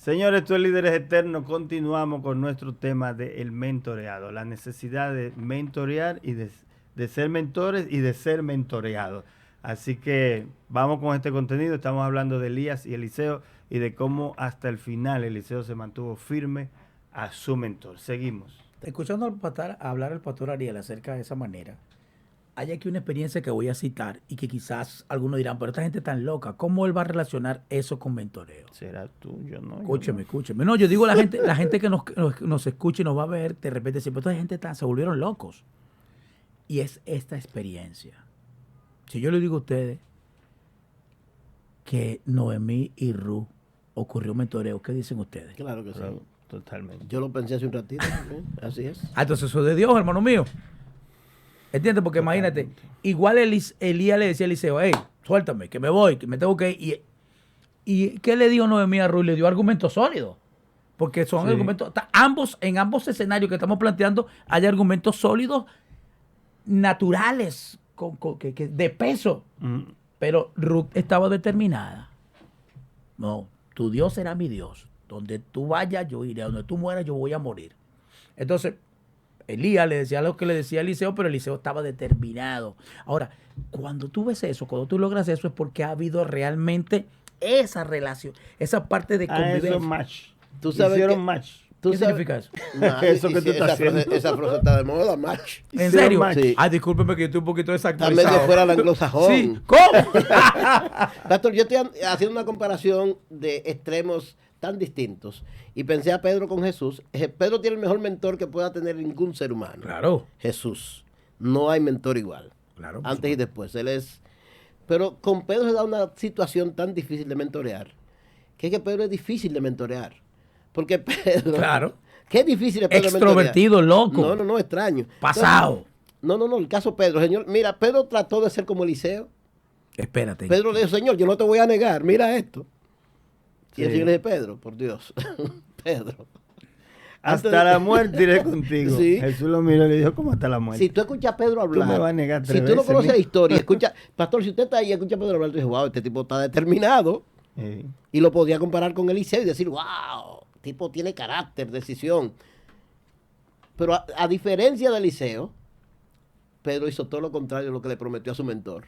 Señores, esto es Líderes Eternos. Continuamos con nuestro tema del mentoreado, la necesidad de mentorear y de ser mentores y de ser mentoreados. Así que vamos con este contenido. Estamos hablando de Elías y Eliseo y de cómo hasta el final Eliseo se mantuvo firme a su mentor. Seguimos. Escuchando hablar al pastor Ariel acerca de esa manera, hay aquí una experiencia que voy a citar y que quizás algunos dirán, pero esta gente tan loca, ¿cómo él va a relacionar eso con mentoreo? ¿Será tú? Yo no. Escúcheme. No, yo digo la gente que nos escucha y nos va a ver, de repente siempre esta gente se volvieron locos. Y es esta experiencia. Si yo le digo a ustedes que Noemí y Ruth ocurrió mentoreo, ¿qué dicen ustedes? Claro que sí. Pero, totalmente. Yo lo pensé hace un ratito. Así es. Entonces eso es de Dios, hermano mío. ¿Entiendes? Porque imagínate, igual Elías le decía a Eliseo, hey, suéltame, que me voy, que me tengo que ir. ¿Y qué le dio Noemí a Ruth? Le dio argumentos sólidos. Porque son argumentos, en ambos escenarios que estamos planteando, hay argumentos sólidos, naturales, de peso. Pero Ruth estaba determinada. No, tu Dios será mi Dios. Donde tú vayas, yo iré. Donde tú mueras, yo voy a morir. Entonces, Elías le decía lo que le decía a Eliseo, pero Eliseo estaba determinado. Ahora, cuando tú ves eso, cuando tú logras eso, es porque ha habido realmente esa relación, esa parte de convivencia. Eso match. Tú sabes Hicieron que- match. ¿Qué significa eso? Eso que tú estás haciendo. Esa frase está de moda, match. ¿En Hicieron serio? match. Sí. Ay, discúlpeme que yo estoy un poquito Está desactualizado. medio fuera del anglosajón. Sí, ¿cómo? Pastor, yo estoy haciendo una comparación de extremos tan distintos. Y pensé a Pedro con Jesús. Pedro tiene el mejor mentor que pueda tener ningún ser humano. Claro, Jesús. No hay mentor igual. claro. Antes y después. Él es. Pero con Pedro se da una situación tan difícil de mentorear. Que es que Pedro es difícil de mentorear. Porque Pedro. Claro. Qué difícil es Pedro Extrovertido, mentorear. loco. No, extraño. Pasado. No, el caso Pedro, señor. Mira, Pedro trató de ser como Eliseo. Espérate. Pedro le dijo, Señor, yo no te voy a negar, mira esto. Y el Sí. Señor le dice, Pedro, por Dios. Pedro. Hasta la muerte iré contigo. Sí. Jesús lo miró y le dijo, ¿cómo hasta la muerte? Si tú escuchas a Pedro hablar, me vas a negar si 3 tú no veces, conoces la mira. historia, escucha, pastor, si usted está ahí y escucha a Pedro hablar, tú dices, wow, este tipo está determinado. Y lo podía comparar con Eliseo y decir, wow, tipo tiene carácter, decisión. Pero a diferencia de Eliseo, Pedro hizo todo lo contrario de lo que le prometió a su mentor.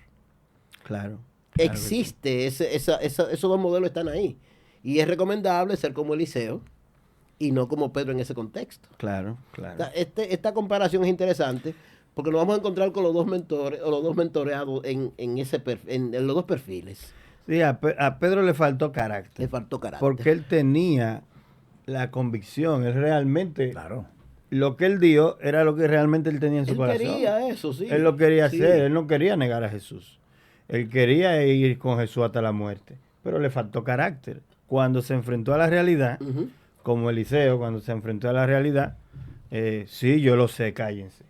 Claro. Existe, esos dos modelos están ahí. Y es recomendable ser como Eliseo y no como Pedro en ese contexto. Claro. Esta comparación es interesante porque nos vamos a encontrar con los dos mentores o los dos mentoreados en los dos perfiles. Sí, a Pedro le faltó carácter. Le faltó carácter. Porque él tenía la convicción, él realmente, Claro. lo que él dio era lo que realmente él tenía en su Él corazón. quería eso, sí. Él lo quería Sí. hacer, él no quería negar a Jesús. Él quería ir con Jesús hasta la muerte, pero le faltó carácter. Cuando se enfrentó a la realidad, Ujú. como Eliseo, cuando se enfrentó a la realidad, sí, yo lo sé, cállense.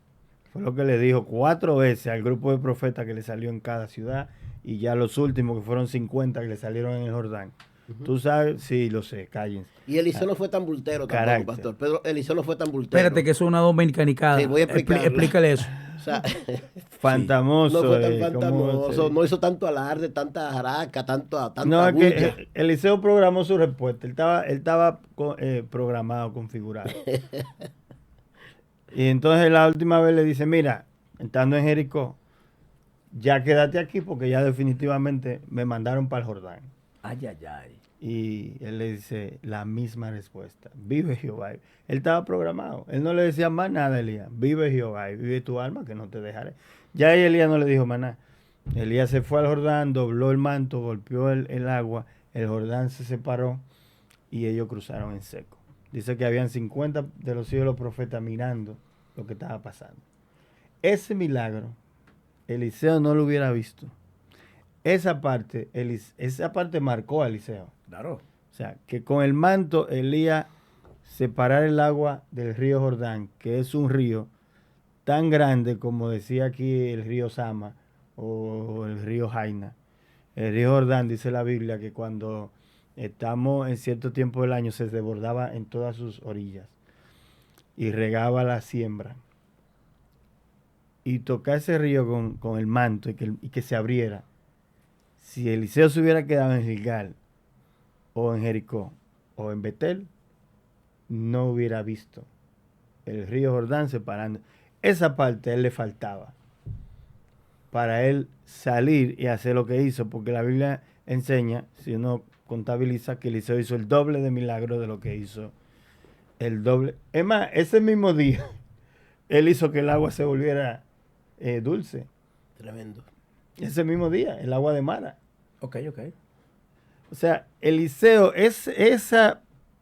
Fue lo que le dijo 4 veces al grupo de profetas que le salió en cada ciudad y ya los últimos, que fueron 50 que le salieron en el Jordán. Tú sabes, sí, lo sé, cállense. Y Eliseo no fue tan bultero tampoco, Carácter. pastor. Pedro, Eliseo no fue tan bultero. Espérate, que eso es una dominicanicada. Sí, voy a explicarlo. Explícale eso. O sea, Fantamoso. no fue tan ¿cómo fantamoso, se- no hizo tanto alarde, tanta jaraca, tanta No, es bulla. que Eliseo programó su respuesta. Él estaba programado, configurado. Y entonces la última vez le dice, mira, estando en Jericó, ya quédate aquí porque ya definitivamente me mandaron para el Jordán. Ay, ay, ay. Y él le dice la misma respuesta. Vive Jehová. Él estaba programado. Él no le decía más nada a Elías. Vive Jehová y vive tu alma que no te dejaré. Ya ahí Elías no le dijo más nada. Elías se fue al Jordán, dobló el manto, golpeó el agua. El Jordán se separó y ellos cruzaron en seco. Dice que habían 50 de los hijos de los profetas mirando lo que estaba pasando. Ese milagro, Eliseo no lo hubiera visto. Esa parte marcó a Eliseo. Claro. O sea, que con el manto Elías separar el agua del río Jordán, que es un río tan grande como decía aquí el río Sama o el río Jaina. El río Jordán, dice la Biblia, que cuando estamos en cierto tiempo del año se desbordaba en todas sus orillas y regaba la siembra. Y tocar ese río con el manto y que se abriera. Si Eliseo se hubiera quedado en Gilgal o en Jericó, o en Betel, no hubiera visto el río Jordán separando. Esa parte a él le faltaba para él salir y hacer lo que hizo, porque la Biblia enseña, si uno contabiliza, que Eliseo hizo el doble de milagros de lo que hizo el doble. Es más, ese mismo día, él hizo que el agua se volviera dulce. Tremendo. Ese mismo día, el agua de Mara. Ok. O sea, Eliseo,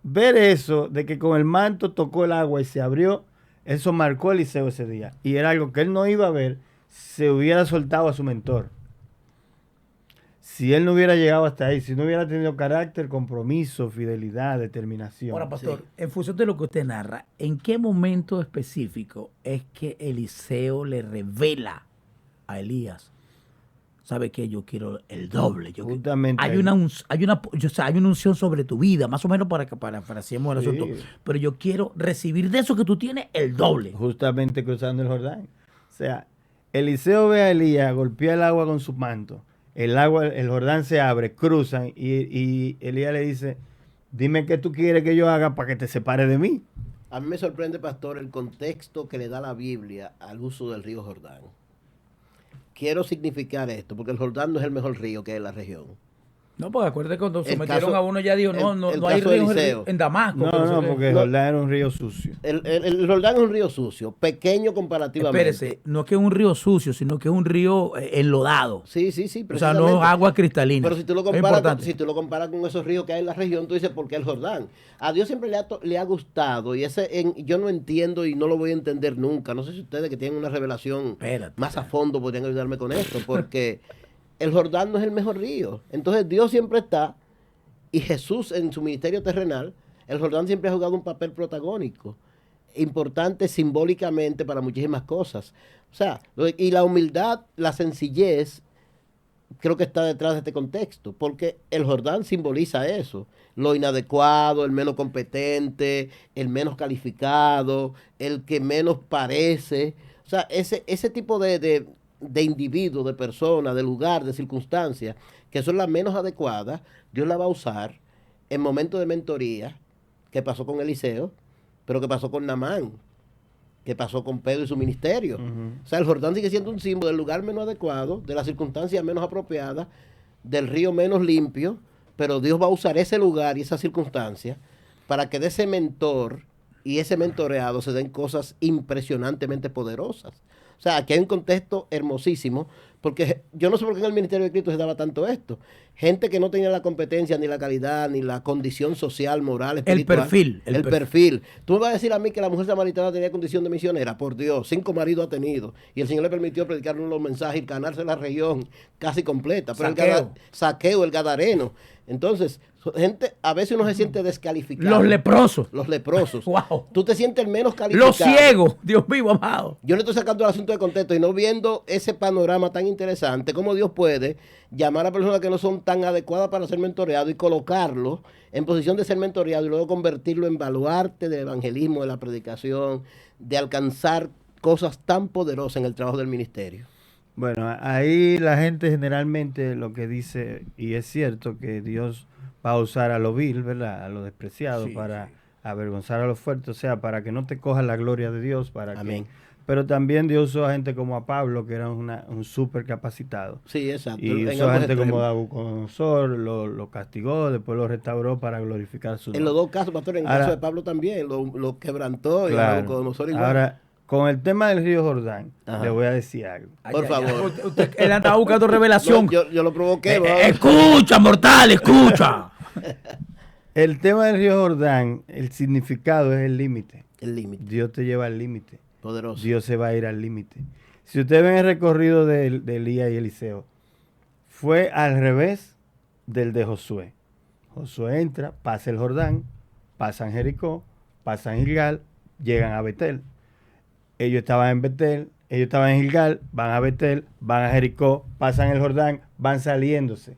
ver eso de que con el manto tocó el agua y se abrió, eso marcó a Eliseo ese día. Y era algo que él no iba a ver, se hubiera soltado a su mentor. Si él no hubiera llegado hasta ahí, si no hubiera tenido carácter, compromiso, fidelidad, determinación. Ahora, pastor, en función de lo que usted narra, ¿en qué momento específico es que Eliseo le revela a Elías? ¿Sabe qué? Yo quiero el doble. Justamente hay una unción sobre tu vida, más o menos para que parafraseemos el asunto. Pero yo quiero recibir de eso que tú tienes el doble. Justamente cruzando el Jordán. O sea, Eliseo ve a Elías, golpea el agua con su manto. El Jordán se abre, cruzan y Elías le dice, dime qué tú quieres que yo haga para que te separes de mí. A mí me sorprende, pastor, el contexto que le da la Biblia al uso del río Jordán. Quiero significar esto, porque el Jordán no es el mejor río que hay en la región. No, porque acuérdate cuando El sometieron caso- a uno ya dijo, no el hay caso de río Eliseo. en Damasco. No, porque el No. Jordán era un río sucio. El Jordán es un río sucio, pequeño comparativamente. Espérese, no es que es un río sucio, sino que es un río enlodado. Sí, O sea, no es precisamente. agua cristalina. Pero si tú lo Es comparas, importante. si tú lo comparas con esos ríos que hay en la región, tú dices, ¿por qué el Jordán? A Dios siempre le ha gustado y yo no entiendo y no lo voy a entender nunca. No sé si ustedes que tienen una revelación más a fondo podrían ayudarme con esto, porque el Jordán no es el mejor río. Entonces Dios siempre está y Jesús en su ministerio terrenal, el Jordán siempre ha jugado un papel protagónico, importante simbólicamente para muchísimas cosas. O sea, y la humildad, la sencillez, creo que está detrás de este contexto, porque el Jordán simboliza eso, lo inadecuado, el menos competente, el menos calificado, el que menos parece. O sea, ese tipo de individuo, de persona, de lugar, de circunstancias, que son las menos adecuadas, Dios la va a usar en momentos de mentoría, que pasó con Eliseo, pero que pasó con Naamán, que pasó con Pedro y su ministerio. O sea, el Jordán sigue siendo un símbolo del lugar menos adecuado, de las circunstancias menos apropiadas, del río menos limpio, pero Dios va a usar ese lugar y esa circunstancia para que de ese mentor y ese mentoreado se den cosas impresionantemente poderosas. O sea, aquí hay un contexto hermosísimo, porque yo no sé por qué en el ministerio de Cristo se daba tanto esto. Gente que no tenía la competencia, ni la calidad, ni la condición social, moral, espiritual. El perfil. Tú me vas a decir a mí que la mujer samaritana tenía condición de misionera. Por Dios, 5 maridos ha tenido. Y el Señor le permitió predicar los mensajes y ganarse la región casi completa. Pero Saqueo, el gadareno. Entonces, gente, a veces uno se siente descalificado. Los leprosos. Los leprosos. Wow. Tú te sientes el menos calificado. Los ciegos. Dios mío, amado. Yo le estoy sacando el asunto de contexto y no viendo ese panorama tan interesante, cómo Dios puede llamar a personas que no son tan adecuadas para ser mentoreados y colocarlos en posición de ser mentoreados y luego convertirlo en baluarte del evangelismo, de la predicación, de alcanzar cosas tan poderosas en el trabajo del ministerio. Bueno, ahí la gente generalmente lo que dice, y es cierto, que Dios va a usar a lo vil, ¿verdad? A lo despreciado, Sí, para sí. avergonzar a los fuertes, o sea, para que no te coja la gloria de Dios, para Amén. Pero también Dios usó a gente como a Pablo, que era un súper capacitado. Sí, exacto. Y En usó a ambos gente como extremos. Nabucodonosor, lo castigó, después lo restauró para glorificar su En los dos casos, pastor, en el Ahora- caso de Pablo también, lo quebrantó y Claro. a Nabucodonosor igual. Ahora, con el tema del río Jordán, Ajá. le voy a decir algo. Por favor. Él andaba buscando revelación. No, yo lo provoqué. ¿no? Escucha, mortal, escucha. El tema del río Jordán, el significado es el límite. El límite. Dios te lleva al límite. Poderoso. Dios se va a ir al límite. Si ustedes ven el recorrido de Elías y Eliseo, fue al revés del de Josué. Josué entra, pasa el Jordán, pasan Jericó, pasan Gilgal, llegan a Betel. Ellos estaban en Betel, ellos estaban en Gilgal, van a Betel, van a Jericó, pasan el Jordán, van saliéndose.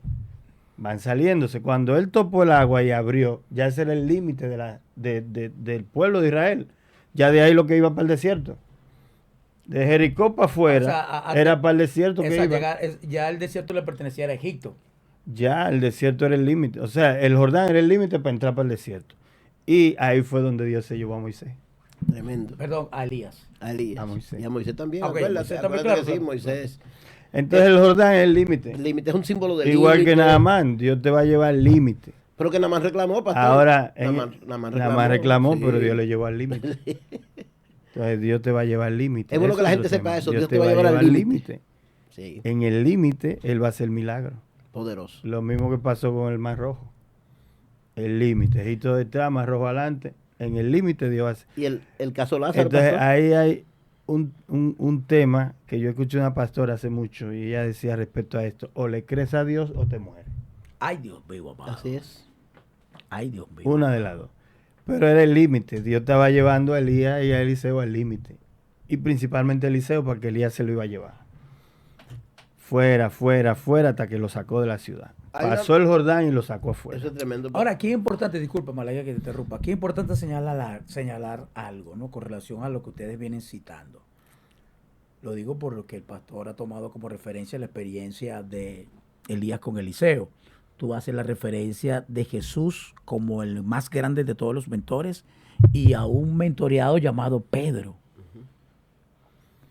Van saliéndose. Cuando él topó el agua y abrió, ya ese era el límite del pueblo de Israel. Ya de ahí lo que iba para el desierto. De Jericó para afuera O sea, era para el desierto que iba. Ya el desierto le pertenecía a Egipto. Ya el desierto era el límite. O sea, el Jordán era el límite para entrar para el desierto. Y ahí fue donde Dios se llevó a Moisés. Tremendo. Perdón, a Elías. A Elías. A Moisés. Y a Moisés también. Ok, Acuérdate, Moisés también, acuérdate claro, que sí, claro. Moisés. Entonces el Jordán es el límite. El límite es un símbolo de Igual límite. que Naamán, Dios te va a llevar al límite. Pero que Naamán reclamó, pastor. Ahora, Naamán reclamó, sí. pero Dios le llevó al límite. Entonces Dios te va a llevar al límite. Es bueno que la Eso gente otro sepa tema. eso, Dios te va a llevar al límite. Sí, En el límite, Él va a hacer milagro. poderoso. Lo mismo que pasó con el Mar Rojo. El límite, Egipto detrás, Mar Rojo adelante. En el límite Dios hace. Y el caso Lázaro, Entonces pastor. ahí hay un tema que yo escuché una pastora hace mucho y ella decía respecto a esto: o le crees a Dios o te mueres. Ay, Dios mío, amado. Así es. Ay, Dios mío. Una de las dos. Pero era el límite. Dios estaba llevando a Elías y a Eliseo al límite. Y principalmente a Eliseo porque Elías se lo iba a llevar. Fuera, fuera, fuera hasta que lo sacó de la ciudad. Pasó el Jordán y lo sacó afuera. Eso es tremendo. Ahora, aquí es importante, disculpa, Malaya, que te interrumpa. Aquí es importante señalar algo, ¿no? Con relación a lo que ustedes vienen citando. Lo digo por lo que el pastor ha tomado como referencia la experiencia de Elías con Eliseo. Tú haces la referencia de Jesús como el más grande de todos los mentores y a un mentoreado llamado Pedro.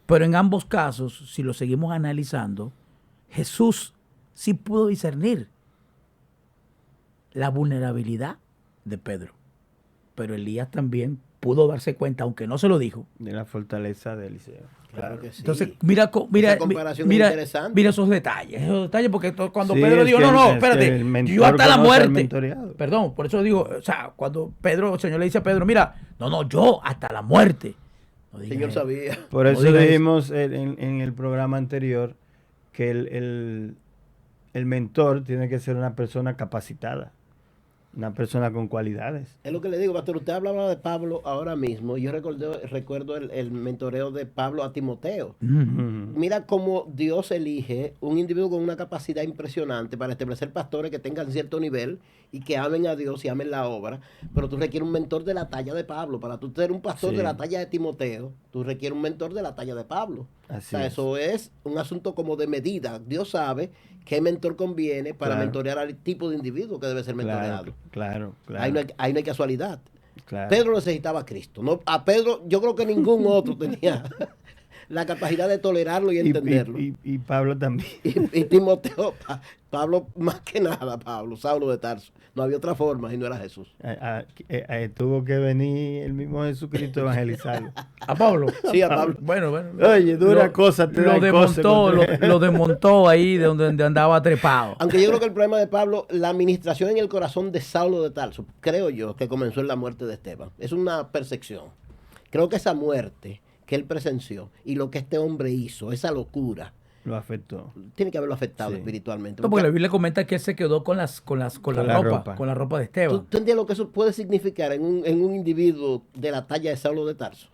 Pero en ambos casos, si lo seguimos analizando, Jesús sí pudo discernir la vulnerabilidad de Pedro. Pero Elías también pudo darse cuenta, aunque no se lo dijo. De la fortaleza de Eliseo. Claro que sí. Entonces, mira, Esa comparación es interesante. mira esos detalles, porque cuando Sí, Pedro es dijo, que no, es que espérate, el mentor yo hasta la conoce al muerte. mentoreado. Perdón, por eso digo, o sea, cuando el Señor le dice a Pedro, mira, no, yo hasta la muerte. No El digas Señor eso. sabía. Por No eso digas dijimos en el programa anterior que el mentor tiene que ser una persona capacitada, una persona con cualidades. Es lo que le digo, pastor. Usted hablaba de Pablo ahora mismo. Yo recuerdo el mentoreo de Pablo a Timoteo. Mira cómo Dios elige un individuo con una capacidad impresionante para establecer pastores que tengan cierto nivel y que amen a Dios y amen la obra. Pero tú requieres un mentor de la talla de Pablo. Para tú ser un pastor Sí. de la talla de Timoteo, tú requieres un mentor de la talla de Pablo. Así O sea, es. eso es un asunto como de medida. Dios sabe qué mentor conviene para Claro. mentorear al tipo de individuo que debe ser mentoreado. Claro. Ahí no hay casualidad. Claro. Pedro necesitaba a Cristo. No, a Pedro, yo creo que ningún otro tenía la capacidad de tolerarlo y entenderlo. Y Pablo también. Y Timoteo, Pablo, más que nada, Saulo de Tarso. No había otra forma y no era Jesús. Tuvo que venir el mismo Jesucristo a evangelizarlo. A Pablo. Sí, a Pablo. Bueno. Oye, dura cosa, te lo da cosa desmontó, con- lo desmontó ahí de donde andaba trepado. Aunque yo creo que el problema de Pablo, la administración en el corazón de Saulo de Tarso, creo yo, que comenzó en la muerte de Esteban. Es una percepción. Creo que esa muerte que él presenció y lo que este hombre hizo, esa locura, Lo afectó. tiene que haberlo afectado Sí. espiritualmente. No, porque la Biblia comenta que él se quedó con la la ropa, ropa. con la ropa de Esteban. ¿Tú entiendes lo que eso puede significar en un individuo de la talla de Saulo de Tarso?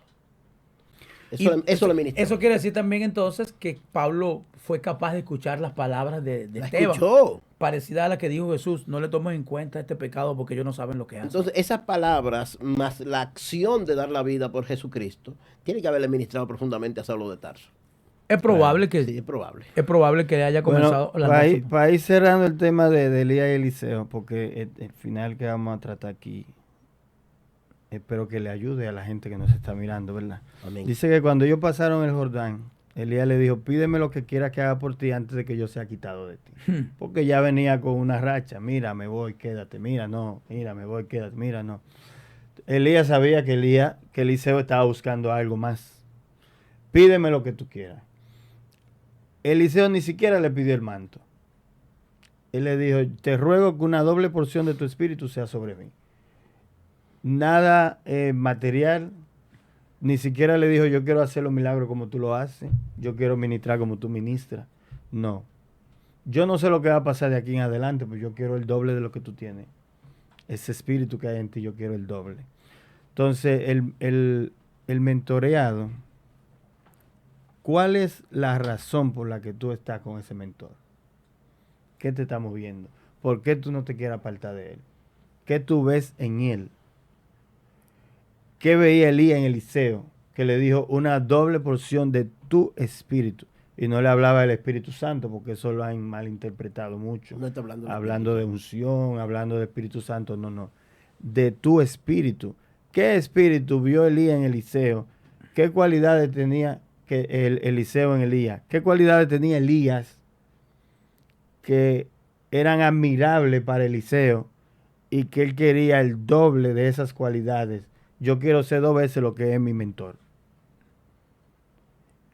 Eso lo ministró. Eso quiere decir también entonces que Pablo fue capaz de escuchar las palabras de La Esteban, escuchó. parecida a la que dijo Jesús, no le tomen en cuenta este pecado porque ellos no saben lo que hacen. Entonces, esas palabras más la acción de dar la vida por Jesucristo, tiene que haberle ministrado profundamente a Saulo de Tarso. es probable que Sí, es probable. es probable que haya comenzado Bueno, para ir cerrando el tema de Elías y Eliseo, porque el final que vamos a tratar aquí, espero que le ayude a la gente que nos está mirando, ¿verdad? Amén. Dice que cuando ellos pasaron el Jordán, Elías le dijo, pídeme lo que quieras que haga por ti antes de que yo sea quitado de ti. Porque ya venía con una racha, mira, me voy, quédate, mira, no, mira, me voy, quédate, mira, no. Elías sabía que Eliseo estaba buscando algo más. Pídeme lo que tú quieras. Eliseo ni siquiera le pidió el manto. Él le dijo, te ruego que una doble porción de tu espíritu sea sobre mí. Nada material, ni siquiera le dijo, yo quiero hacer los milagros como tú lo haces, yo quiero ministrar como tú ministras. No. Yo no sé lo que va a pasar de aquí en adelante, pues yo quiero el doble de lo que tú tienes. Ese espíritu que hay en ti, yo quiero el doble. Entonces, el mentoreado, ¿cuál es la razón por la que tú estás con ese mentor? ¿Qué te está moviendo? ¿Por qué tú no te quieres apartar de él? ¿Qué tú ves en él? ¿Qué veía Elías en Eliseo? Que le dijo una doble porción de tu espíritu. y no le hablaba del Espíritu Santo, porque eso lo han malinterpretado mucho. No está hablando de unción, hablando de Espíritu Santo, no. De tu espíritu. ¿Qué espíritu vio Elías en Eliseo? ¿Qué cualidades tenía Eliseo en Elías? ¿Qué cualidades tenía Elías que eran admirables para Eliseo y que él quería el doble de esas cualidades? Yo quiero ser 2 veces lo que es mi mentor.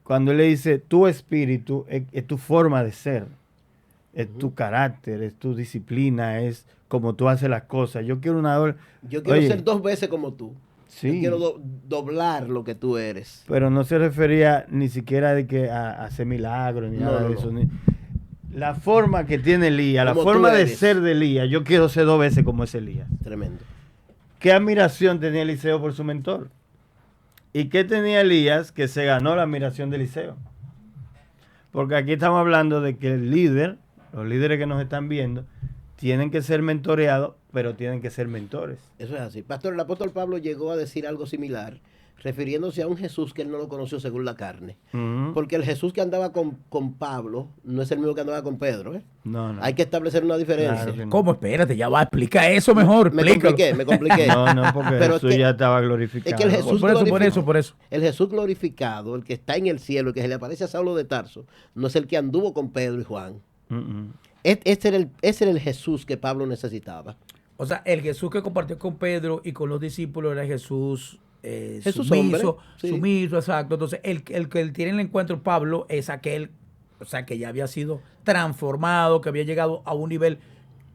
Cuando él le dice, tu espíritu es tu forma de ser, es tu carácter, es tu disciplina, es como tú haces las cosas. Yo quiero ser 2 veces como tú. Sí. Yo quiero doblar lo que tú eres. Pero no se refería ni siquiera de que a hacer milagros, ni nada de eso. La forma que tiene Elías, la forma de ser de Elías, yo quiero ser 2 veces como es Elías. Tremendo. ¿Qué admiración tenía Eliseo por su mentor? ¿Y qué tenía Elías que se ganó la admiración de Eliseo? Porque aquí estamos hablando de que el líder, los líderes que nos están viendo, tienen que ser mentoreados, pero tienen que ser mentores. Eso es así. Pastor, el apóstol Pablo llegó a decir algo similar, refiriéndose a un Jesús que él no lo conoció según la carne. Porque el Jesús que andaba con Pablo no es el mismo que andaba con Pedro. No. Hay que establecer una diferencia. Claro que no. ¿Cómo? Espérate, ya va a explicar eso mejor. Me compliqué. No, porque Pero Jesús ya estaba glorificado. Es que el Jesús por eso. El Jesús glorificado, el que está en el cielo, el que se le aparece a Saulo de Tarso, no es el que anduvo con Pedro y Juan. Ese era el Jesús que Pablo necesitaba. O sea, el Jesús que compartió con Pedro y con los discípulos era Jesús sumiso, sumiso, exacto. Entonces, el que tiene el encuentro Pablo es aquel, o sea, que ya había sido transformado, que había llegado a un nivel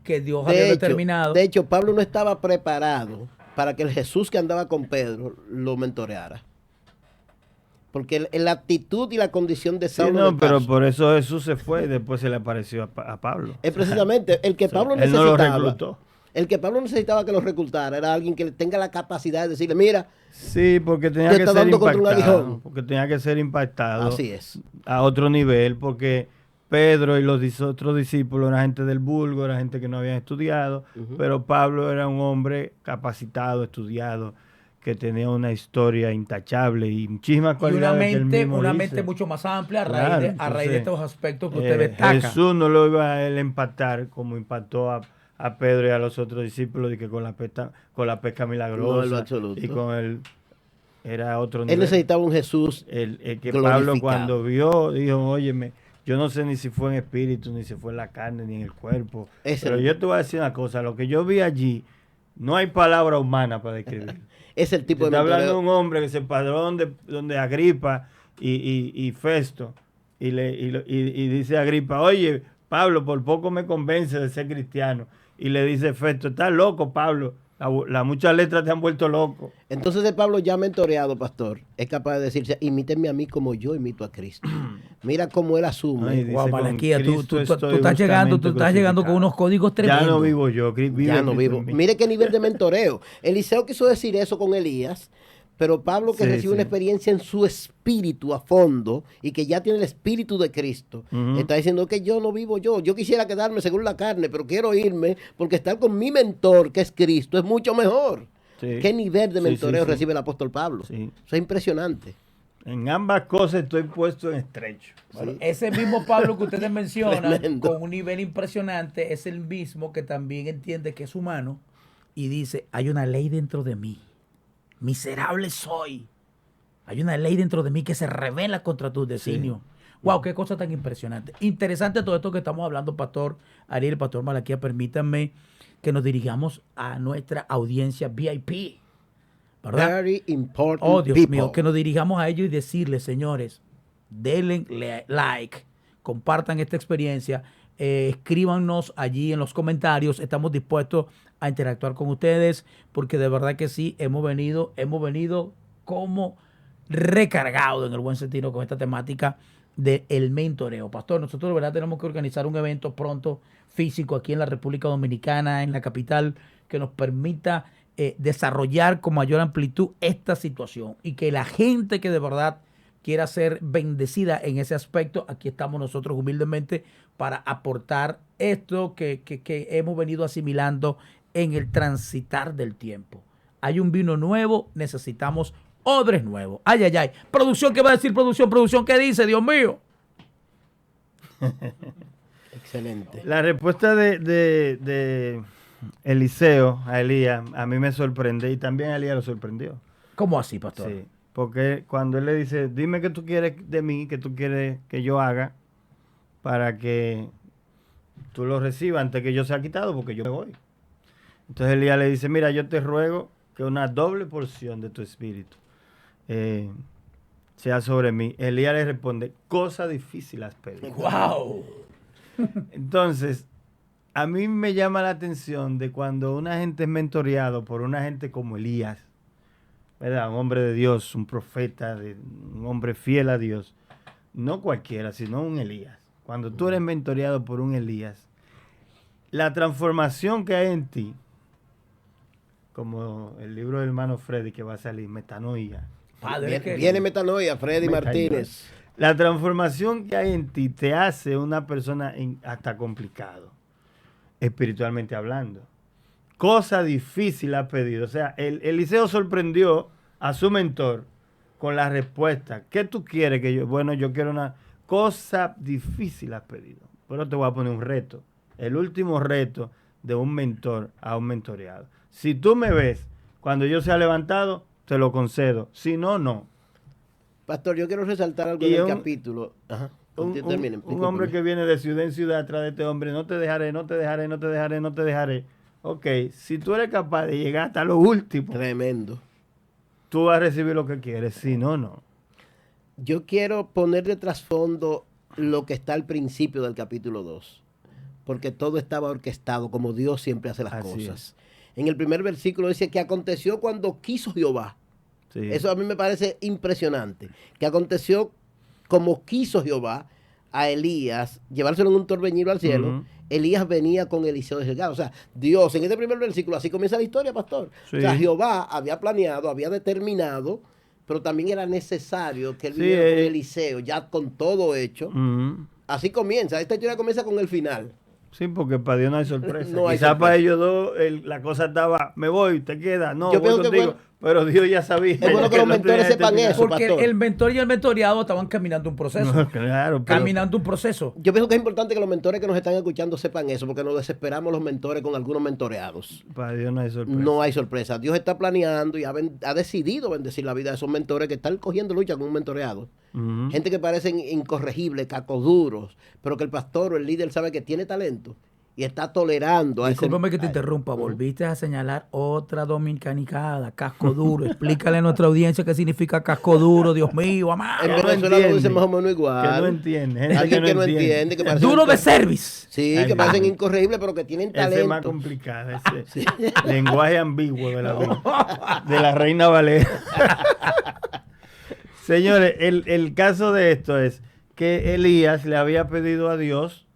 que Dios había determinado. De hecho, Pablo no estaba preparado para que el Jesús que andaba con Pedro lo mentoreara. Porque la actitud y la condición de Saulo pero por eso Jesús se fue y después se le apareció a Pablo. Es precisamente el que Pablo necesitaba. Él no lo reclutó. El que Pablo necesitaba que lo reclutara era alguien que tenga la capacidad de decirle, mira, sí, porque tenía que ser impactado. Porque tenía que ser impactado. Así es. A otro nivel, porque Pedro y los otros discípulos eran gente del vulgo, era gente que no habían estudiado, pero Pablo era un hombre capacitado, estudiado, que tenía una historia intachable y muchísimas cualidades. Y una mente mucho más amplia a raíz de estos aspectos que usted destaca. Jesús no lo iba a él impactar como impactó a Pedro y a los otros discípulos, y que con la pesca milagrosa, no, en lo absoluto. y con él era otro nivel. Él necesitaba un Jesús el que Pablo cuando vio, dijo, óyeme, yo no sé ni si fue en espíritu, ni si fue en la carne, ni en el cuerpo, pero yo te voy a decir una cosa, lo que yo vi allí, no hay palabra humana para describir. Es el tipo de mentoreo. Está hablando de un hombre que se paró donde Agripa y Festo, y dice Agripa, oye, Pablo, por poco me convence de ser cristiano. Y le dice Festo, estás loco, Pablo. Las muchas letras te han vuelto loco. Entonces el Pablo ya mentoreado, pastor, es capaz de decirse, imítenme a mí como yo imito a Cristo. Mira cómo él asume. Ay, wow, Malaquía, tú estás llegando con unos códigos tremendos. Ya no vivo yo, ya no vivo. Mire qué nivel de mentoreo. Eliseo quiso decir eso con Elías, pero Pablo que recibe una experiencia en su espíritu a fondo y que ya tiene el espíritu de Cristo, está diciendo que yo no vivo yo. Yo quisiera quedarme según la carne, pero quiero irme porque estar con mi mentor, que es Cristo, es mucho mejor. Sí. ¿Qué nivel de mentoreo recibe el apóstol Pablo? Sí. Eso es impresionante. En ambas cosas estoy puesto en estrecho. Bueno, ese mismo Pablo que ustedes mencionan, con un nivel impresionante, es el mismo que también entiende que es humano y dice, hay una ley dentro de mí. Miserable soy. Hay una ley dentro de mí que se revela contra tus designios. Sí. Wow, qué cosa tan impresionante. Interesante todo esto que estamos hablando, Pastor Ariel, Pastor Malaquía. Permítanme que nos dirigamos a nuestra audiencia VIP. ¿Verdad? Very important oh, Dios people. mío, que nos dirigamos a ellos y decirles, señores, denle like, compartan esta experiencia, escríbanos allí en los comentarios. Estamos dispuestos a interactuar con ustedes porque de verdad que sí, hemos venido como recargados en el buen sentido con esta temática del mentoreo. Pastor, nosotros de verdad tenemos que organizar un evento pronto físico aquí en la República Dominicana, en la capital, que nos permita desarrollar con mayor amplitud esta situación y que la gente que de verdad quiera ser bendecida en ese aspecto, aquí estamos nosotros humildemente para aportar esto que hemos venido asimilando en el transitar del tiempo. Hay un vino nuevo, necesitamos odres nuevos. Ay, ay, ay. Producción, ¿qué va a decir producción? Producción, ¿qué dice? Dios mío. Excelente. La respuesta de Eliseo a Elías a mí me sorprende y también a Elías lo sorprendió. ¿Cómo así, pastor? Sí, porque cuando él le dice, dime qué tú quieres de mí, qué tú quieres que yo haga para que tú lo recibas antes que yo sea quitado, porque yo me voy. Entonces Elías le dice, mira, yo te ruego que una doble porción de tu espíritu sea sobre mí. Elías le responde, cosa difícil has pedido. ¡Wow! Entonces, a mí me llama la atención de cuando una gente es mentoreado por una gente como Elías, ¿verdad? Un hombre de Dios, un profeta, un hombre fiel a Dios. No cualquiera, sino un Elías. Cuando tú eres mentoreado por un Elías, la transformación que hay en ti, como el libro del hermano Freddy que va a salir, Metanoia. Viene Metanoia, Freddy Martínez. La transformación que hay en ti te hace una persona hasta complicado, espiritualmente hablando. Cosa difícil ha pedido. O sea, Eliseo sorprendió a su mentor con la respuesta. ¿Qué tú quieres que yo? Bueno, yo quiero una cosa difícil has pedido. Pero te voy a poner un reto. El último reto de un mentor a un mentoreado. Si tú me ves cuando yo sea levantado, te lo concedo. Si no, no. Pastor, yo quiero resaltar algo del capítulo. Ajá. Un hombre que viene de ciudad en ciudad atrás de este hombre, no te dejaré, no te dejaré, no te dejaré, no te dejaré. Ok, si tú eres capaz de llegar hasta lo último, tremendo, tú vas a recibir lo que quieres, si no, no. Yo quiero poner de trasfondo lo que está al principio del capítulo 2, porque todo estaba orquestado como Dios siempre hace las cosas. En el primer versículo dice que aconteció cuando quiso Jehová. Sí. Eso a mí me parece impresionante, que aconteció como quiso Jehová a Elías, llevárselo en un torbellino al cielo. Elías venía con Eliseo de Gilgal. O sea, Dios, en este primer versículo, así comienza la historia, pastor. Sí. O sea, Jehová había planeado, había determinado, pero también era necesario que él viniera con Eliseo, ya con todo hecho. Así comienza. Esta historia comienza con el final. Sí, porque para Dios no hay sorpresa. Quizás para ellos dos la cosa estaba, me voy, te quedas, no, yo voy contigo. Pero Dios ya sabía. Es bueno que los mentores sepan eso, porque pastor. El mentor y el mentoreado estaban caminando un proceso. No, claro. Caminando un proceso. Yo pienso que es importante que los mentores que nos están escuchando sepan eso, porque nos desesperamos los mentores con algunos mentoreados. Para Dios no hay sorpresa. No hay sorpresa. Dios está planeando y ha decidido bendecir la vida de esos mentores que están cogiendo lucha con un mentoreado. Gente que parecen incorregibles, cacos duros, pero que el pastor o el líder sabe que tiene talento y está tolerando a Discúlpame que te interrumpa, volviste a señalar otra dominicanicada, casco duro. Explícale a nuestra audiencia qué significa casco duro, Dios mío, amado. En Venezuela lo dicen más o menos igual. Que no entiende. Alguien que no entiende. Que duro de service. Sí, que parecen incorregibles, pero que tienen talento. Ese es más complicado, ese lenguaje ambiguo de la Reina Valera. Señores, el caso de esto es que Elías le había pedido a Dios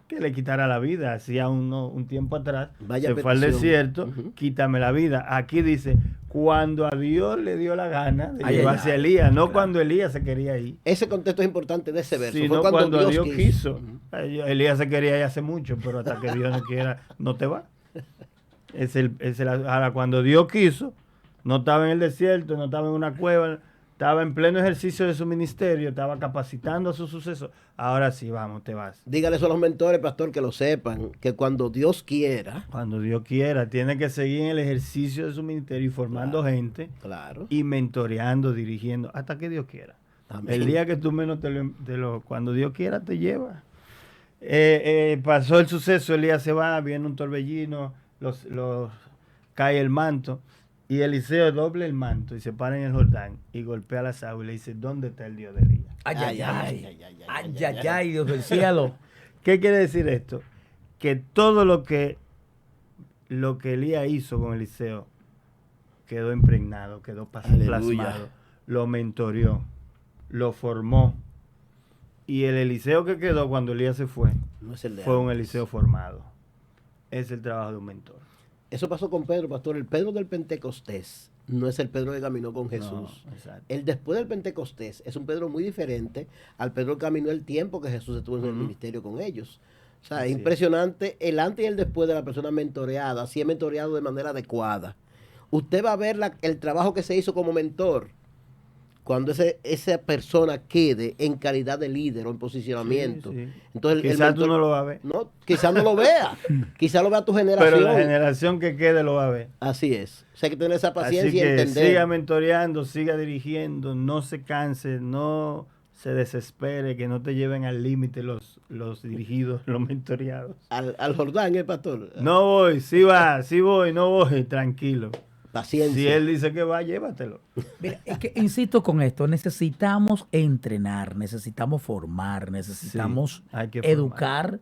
que le quitara la vida. Hacía un tiempo atrás, se fue al desierto, quítame la vida. Aquí dice, cuando a Dios le dio la gana de llevarse a Elías, no cuando Elías se quería ir. Ese contexto es importante de ese verso. Sino cuando Dios quiso. Elías se quería ir hace mucho, pero hasta que Dios no quiera, no te va. Ahora, cuando Dios quiso, no estaba en el desierto, no estaba en una cueva, estaba en pleno ejercicio de su ministerio, estaba capacitando a su sucesor. Ahora sí, vamos, te vas. Dígale eso a los mentores, pastor, que lo sepan, que cuando Dios quiera. Cuando Dios quiera, tiene que seguir en el ejercicio de su ministerio y formando gente. Claro. Y mentoreando, dirigiendo, hasta que Dios quiera. Amén. El día que tú menos cuando Dios quiera, te lleva. Pasó el suceso, Elías se va, viene un torbellino, cae el manto. Y Eliseo doble el manto y se para en el Jordán y golpea las aguas y le dice, ¿dónde está el Dios de Elías? Ay, Dios del cielo. ¿Qué quiere decir esto? Que todo lo que Elías hizo con Eliseo quedó impregnado, quedó plasmado, lo mentoreó, lo formó. Y el Eliseo que quedó cuando Elías se fue, fue un Eliseo formado. Es el trabajo de un mentor. Eso pasó con Pedro, pastor. El Pedro del Pentecostés no es el Pedro que caminó con Jesús. No, el después del Pentecostés es un Pedro muy diferente al Pedro que caminó el tiempo que Jesús estuvo en el ministerio con ellos. O sea, es impresionante el antes y el después de la persona mentoreada, si es mentoreado de manera adecuada. Usted va a ver el trabajo que se hizo como mentor. cuando esa persona quede en calidad de líder o en posicionamiento. Sí, sí. Entonces Quizás tú no lo vas a ver. No, quizás no lo vea. Quizás lo vea tu generación. Pero la generación que quede lo va a ver. Así es. O sea, hay que tener esa paciencia Así y que entender. siga mentoreando, siga dirigiendo, no se canse, no se desespere, que no te lleven al límite los dirigidos, los mentoreados. Al Jordán, el pastor. No voy, sí va, sí voy, no voy, tranquilo. Paciencia. Si él dice que va, llévatelo. Mira, es que insisto con esto, necesitamos entrenar, necesitamos formar, necesitamos Sí, hay que educar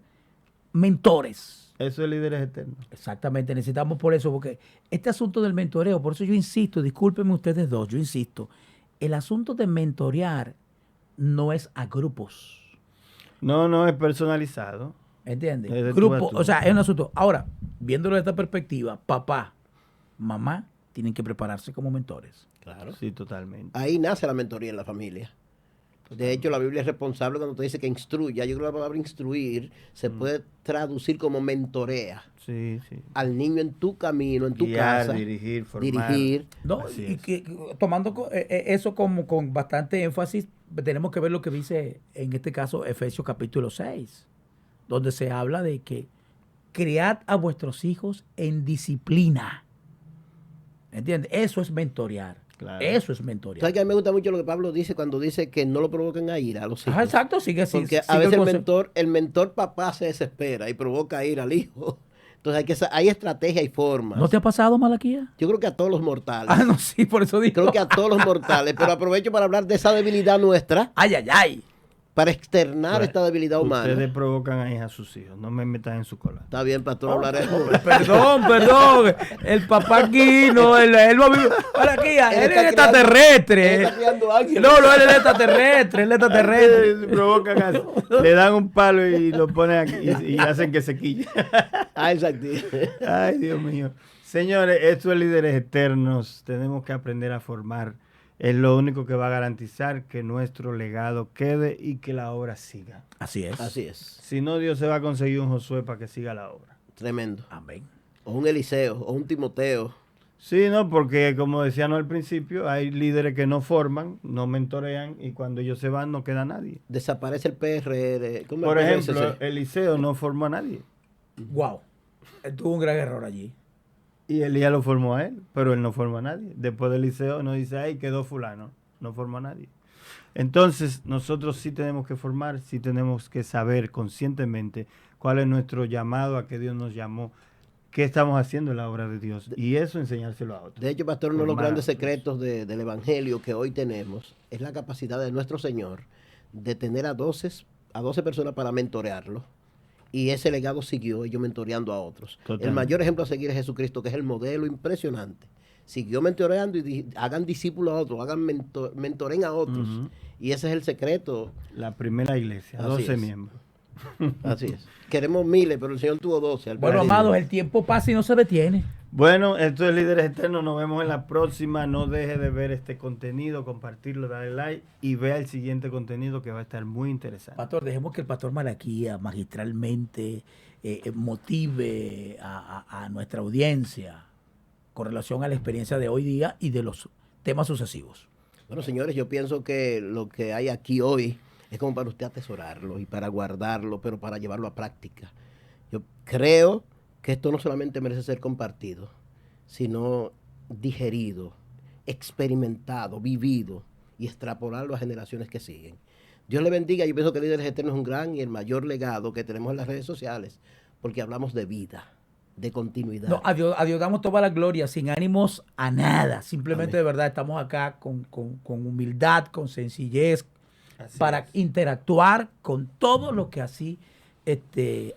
mentores. Eso es líderes eternos. Exactamente, necesitamos por eso, porque este asunto del mentoreo, por eso yo insisto, discúlpenme ustedes dos, yo insisto, el asunto de mentorear no es a grupos. No es personalizado. ¿Entiendes? Es de tú Grupo, a tú. o sea, es un asunto. Ahora, viéndolo desde esta perspectiva, papá, mamá tienen que prepararse como mentores. Claro. Sí, totalmente. Ahí nace la mentoría en la familia. De hecho, la Biblia es responsable cuando te dice que instruya. Yo creo que la palabra instruir se puede traducir como mentorea Sí. al niño en tu camino, en tu Guiar, casa. dirigir, formar. dirigir. ¿No? Así Y es. tomando eso como con bastante énfasis, tenemos que ver lo que dice en este caso Efesios capítulo 6, donde se habla de que criad a vuestros hijos en disciplina. ¿Entiendes? Eso es mentorear. Claro. Eso es ¿Sabes mentorear. que a mí me gusta mucho lo que Pablo dice cuando dice que no lo provoquen a ira a los hijos? Ajá, exacto, sigue así. Porque a veces el mentor papá se desespera y provoca ira al hijo. Entonces hay estrategia y formas. ¿No te ha pasado, Malaquía? Yo creo que a todos los mortales. Ah, no, sí, por eso digo. Creo que a todos los mortales. Pero aprovecho para hablar de esa debilidad nuestra, Ay, ay, ay. para externar Pues, esta debilidad humana. Ustedes provocan ahí a sus hijos. No me metan en su cola. Está bien, pastor, hablaremos. Perdón. El papá aquí no, él no vive. Malaquía, Él él está es extraterrestre. Él está criando ángeles. No, él es extraterrestre, él es extraterrestre. Se provocan así. Le dan un palo y lo ponen aquí y hacen que se quille. Ah, exacto. Ay, Dios mío. Señores, esto es líderes eternos. Tenemos que aprender a formar. Es lo único que va a garantizar que nuestro legado quede y que la obra siga. Así es. Así es. Si no, Dios se va a conseguir un Josué para que siga la obra. Tremendo. Amén. O un Eliseo, o un Timoteo. Sí, no, porque como decíamos al principio, hay líderes que no forman, no mentorean y cuando ellos se van no queda nadie. Desaparece el PRR. ¿Cómo Por el ejemplo, PRSC? Eliseo no formó a nadie Wow. Él tuvo un gran error allí. y Elías lo formó a él, pero él no formó a nadie. Después de Eliseo nos dice, ay, quedó fulano, no formó a nadie. Entonces, nosotros sí tenemos que formar, sí tenemos que saber conscientemente cuál es nuestro llamado, a qué Dios nos llamó, qué estamos haciendo en la obra de Dios. Y eso enseñárselo a otros. De hecho, pastor, uno de los Formar a grandes otros. secretos del evangelio que hoy tenemos es la capacidad de nuestro Señor de tener a 12 personas para mentorearlo. Y ese legado siguió, ellos mentoreando a otros. Totalmente. El mayor ejemplo a seguir es Jesucristo, que es el modelo impresionante. Siguió mentoreando y hagan discípulos a otros, mentoren a otros. Ujú. Y ese es el secreto. La primera iglesia, Así 12 es. miembros. Así es. Queremos miles, pero el Señor tuvo 12. al Bueno, principio. amados, el tiempo pasa y no se detiene. Bueno, esto es Líderes Eternos. Nos vemos en la próxima. No deje de ver este contenido, compartirlo, darle like y vea el siguiente contenido que va a estar muy interesante. Pastor, dejemos que el pastor Malaquía magistralmente motive a nuestra audiencia con relación a la experiencia de hoy día y de los temas sucesivos. Bueno, señores, yo pienso que lo que hay aquí hoy es como para usted atesorarlo y para guardarlo, pero para llevarlo a práctica. Yo creo que esto no solamente merece ser compartido, sino digerido, experimentado, vivido y extrapolarlo a generaciones que siguen. Dios le bendiga. Yo pienso que Líderes Eternos es un gran y el mayor legado que tenemos en las redes sociales, porque hablamos de vida, de continuidad. No, a Dios damos toda la gloria, sin ánimos a nada. Simplemente Amén. de verdad estamos acá con humildad, con sencillez, Así para es. interactuar con todo lo que así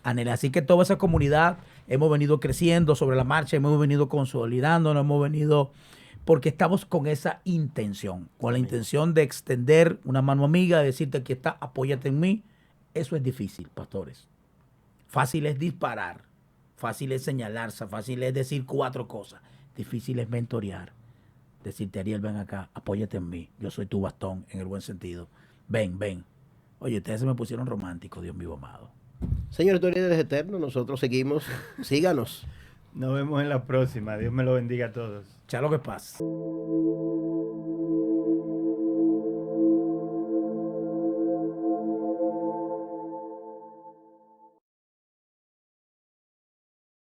anhela. Así que toda esa comunidad hemos venido creciendo sobre la marcha, hemos venido consolidándonos, hemos venido porque estamos con esa intención, con la intención de extender una mano amiga, de decirte aquí está, apóyate en mí. Eso es difícil, pastores. Fácil es disparar, fácil es señalarse, fácil es decir 4 cosas. Difícil es mentorear. Decirte, Ariel, ven acá, apóyate en mí. Yo soy tu bastón, en el buen sentido. Ven. Oye, ustedes se me pusieron románticos, Dios mío amado. Señores, tú Líderes Eternos, nosotros seguimos. Síganos. Nos vemos en la próxima. Dios me lo bendiga a todos. Chao lo que pasa.